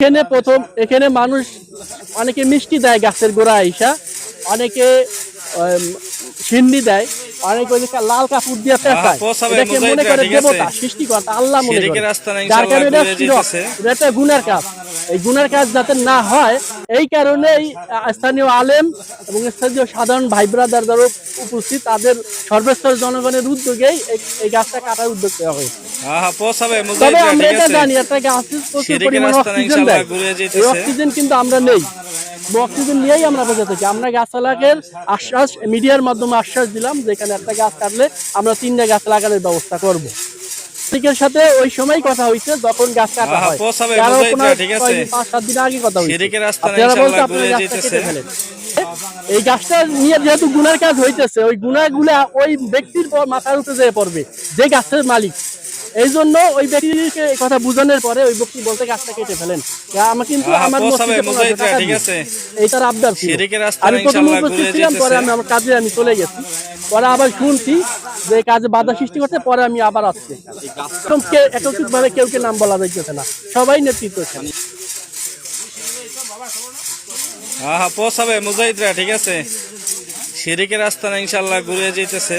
এখানে প্রথম এখানে মানুষ অনেকে মিষ্টি দেয় গাছের গোড়া আইসা, অনেকে সিন্নি দেয়, অনেকে ওই লাল কাপড় দিয়ে পেঁচায়, এটাকে মনে করে দেবতা সৃষ্টিকর্তা আল্লাহ মনে করে, যার কারণে এটা একটা গুনার কাজ। এই গুনার কাজ যাতে না হয় এই কারণেই স্থানীয় আলেম এবং স্থানীয় সাধারণ ভাই ব্রাদার যারা উপস্থিত তাদের সর্বস্তর জনগণের উদ্যোগেই এই গাছটা কাটার উদ্যোগ নেওয়া হয়েছে। তবে আমরা এটা জানি একটা গাছ প্রচুর পরিমাণে অক্সিজেন দেয়, এই অক্সিজেন কিন্তু আমরা নেই, অক্সিজেন নিয়েই আমরা বেঁচে থাকি। আমরা গাছালাকের আশ্বাস মিডিয়ার মাধ্যমে আশ্বাস দিলাম যেখানে একটা গাছ কাটলে আমরা 3টা গাছ লাগানোর ব্যবস্থা করব। সাথে ওই সময় কথা হয়েছে যখন গাছ কাটা হয়, 5-7 দিন আগে কথা হয়েছে, আপনারা বলতে আপনারা গাছটা কেটে ফেলেন। এই গাছটা নিয়ে যেহেতু গুনার কাজ হইতেছে, ওই গুনাগুলা ওই ব্যক্তির মাথার উপরে যেয়ে পড়বে যে গাছের মালিক। এই জন্য ওই ব্যক্তিকে এই কথা বুঝানোর পরে ওই ব্যক্তি বলতে গাছটা কেটে ফেলেন। আমার কিন্তু আমার এইটার আবদার ছিল, আমি প্রথম উপস্থিত ছিলাম, পরে আমি আমার কাজে আমি চলে গেছি, পরে আবার শুনছি যে কাজে বাধা সৃষ্টি করতে, পরে আমি আবার আসছি। একত্রিত ভাবে কেউকে নাম বলা যাইতেছে না, সবাই নেতৃত্ব। পৌঁছাবে মুজাহিদরা, ঠিক আছে। শিরিকের আস্তানা ইনশাআল্লাহ ঘুরে যেতেছে।